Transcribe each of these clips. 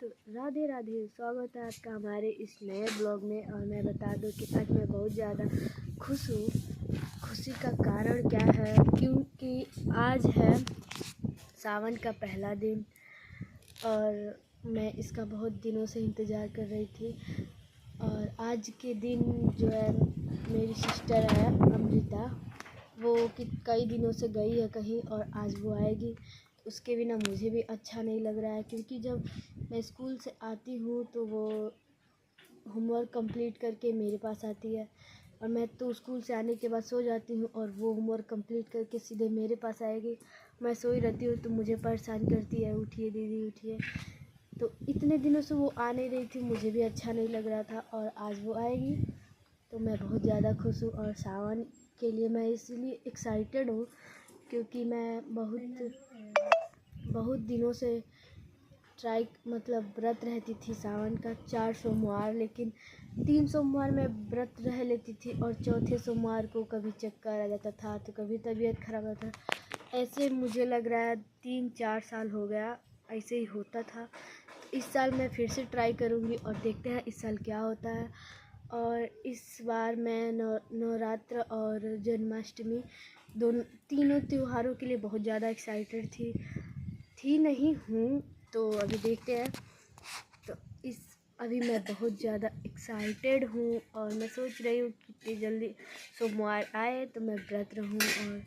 तो राधे राधे, स्वागत है आपका हमारे इस नए ब्लॉग में। और मैं बता दूं कि आज मैं बहुत ज़्यादा खुश हूँ। खुशी का कारण क्या है, क्योंकि आज है सावन का पहला दिन और मैं इसका बहुत दिनों से इंतज़ार कर रही थी। और आज के दिन जो है मेरी सिस्टर है अमृता, वो कई दिनों से गई है कहीं और आज वो आएगी। उसके बिना मुझे भी अच्छा नहीं लग रहा है, क्योंकि जब मैं स्कूल से आती हूँ तो वो होमवर्क कंप्लीट करके मेरे पास आती है और मैं तो स्कूल से आने के बाद सो जाती हूँ और वो होमवर्क कंप्लीट करके सीधे मेरे पास आएगी। मैं सोई रहती हूँ तो मुझे परेशान करती है, उठिए दीदी उठिए। तो इतने दिनों से वो आ नहीं रही थी, मुझे भी अच्छा नहीं लग रहा था और आज वो आएगी तो मैं बहुत ज़्यादा खुश हूँ। और सावन के लिए मैं इसलिए एक्साइटेड हूँ क्योंकि मैं बहुत दिनों से व्रत रहती थी सावन का 4 सोमवार, लेकिन 3 सोमवार में व्रत रह लेती थी और चौथे सोमवार को कभी चक्कर आ जाता था तो कभी तबीयत खराब होता था। ऐसे मुझे लग रहा है 3-4 साल हो गया ऐसे ही होता था। इस साल मैं फिर से ट्राई करूँगी और देखते हैं इस साल क्या होता है। और इस बार मैं नवरात्र और जन्माष्टमी तीनों त्योहारों के लिए बहुत ज़्यादा एक्साइटेड थी नहीं हूँ। तो अभी देखते हैं। तो अभी मैं बहुत ज़्यादा एक्साइटेड हूँ और मैं सोच रही हूँ कि कितनी जल्दी सोमवार आए तो मैं व्रत रहूँ। और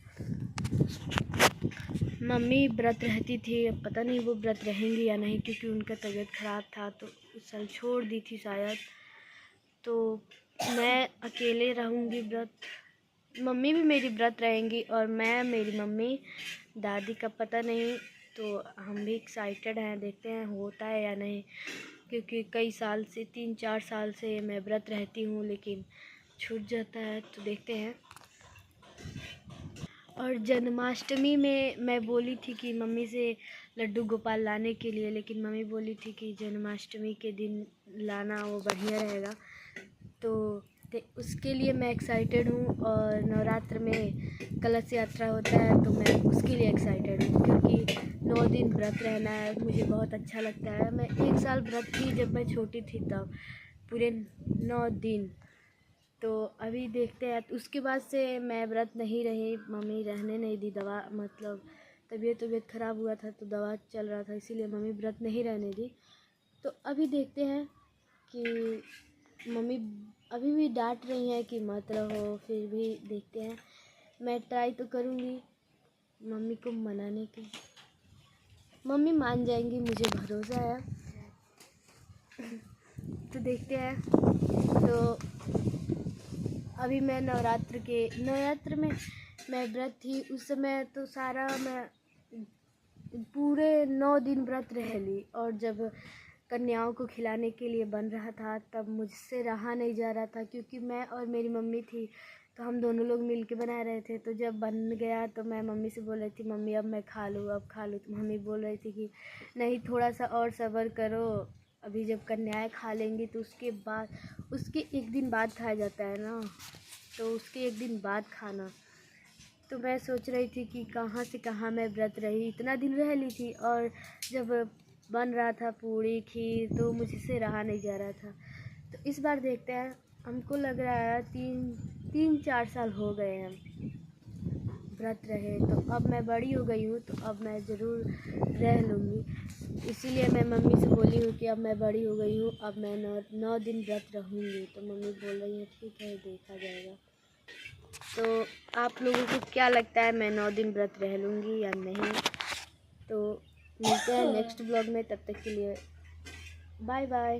मम्मी व्रत रहती थी, अब पता नहीं वो व्रत रहेंगी या नहीं, क्योंकि उनका तबीयत ख़राब था तो उस साल छोड़ दी थी शायद। तो मैं अकेले रहूँगी व्रत, मम्मी भी मेरी व्रत रहेंगी और मैं मेरी मम्मी दादी का पता नहीं। तो हम भी एक्साइटेड हैं, देखते हैं होता है या नहीं, क्योंकि कई साल से 3-4 साल से मैं व्रत रहती हूँ लेकिन छूट जाता है। तो देखते हैं। और जन्माष्टमी में मैं बोली थी कि मम्मी से लड्डू गोपाल लाने के लिए, लेकिन मम्मी बोली थी कि जन्माष्टमी के दिन लाना वो बढ़िया रहेगा। तो उसके लिए मैं एक्साइटेड हूँ। और नवरात्र में कलश यात्रा होता है तो मैं उसके लिए एक्साइटेड हूँ, क्योंकि 9 दिन व्रत रहना है, मुझे बहुत अच्छा लगता है। मैं 1 साल व्रत थी जब मैं छोटी थी, तब पूरे 9 दिन। तो अभी देखते हैं। उसके बाद से मैं व्रत नहीं रही, मम्मी रहने नहीं दी, दवा तबीयत ख़राब हुआ था तो दवा चल रहा था, इसीलिए मम्मी व्रत नहीं रहने दी। तो अभी देखते हैं कि मम्मी अभी भी डांट रही हैं कि मत रहो, फिर भी देखते हैं। मैं ट्राई तो करूँगी मम्मी को मनाने की, मम्मी मान जाएंगी, मुझे भरोसा है। तो देखते हैं। तो अभी मैं नवरात्र में मैं व्रत थी, उस समय तो सारा मैं पूरे 9 दिन व्रत रह ली। और जब कन्याओं को खिलाने के लिए बन रहा था तब मुझसे रहा नहीं जा रहा था, क्योंकि मैं और मेरी मम्मी थी तो हम दोनों लोग मिल के बना रहे थे। तो जब बन गया तो मैं मम्मी से बोल रही थी, मम्मी अब मैं खा लूँ अब खा लूँ। तो मम्मी बोल रही थी कि नहीं, थोड़ा सा और सब्र करो, अभी जब कन्याएं खा लेंगी तो उसके 1 दिन बाद खाया जाता है ना, तो उसके 1 दिन बाद खाना। तो मैं सोच रही थी कि कहाँ से कहाँ मैं व्रत रही, इतना दिन रह ली थी। और जब बन रहा था पूड़ी खीर तो मुझसे रहा नहीं जा रहा था। तो इस बार देखते हैं। हमको लग रहा है 3-4 साल हो गए हैं व्रत रहे, तो अब मैं बड़ी हो गई हूँ तो अब मैं ज़रूर रह लूँगी। इसीलिए मैं मम्मी से बोली हूँ कि अब मैं बड़ी हो गई हूँ, अब मैं 9 दिन व्रत रहूँगी। तो मम्मी बोल रही है ठीक है, देखा जाएगा। तो आप लोगों को क्या लगता है, मैं 9 दिन व्रत रह लूँगी या नहीं? तो मिलते हैं नेक्स्ट ब्लॉग में, तब तक के लिए बाय बाय।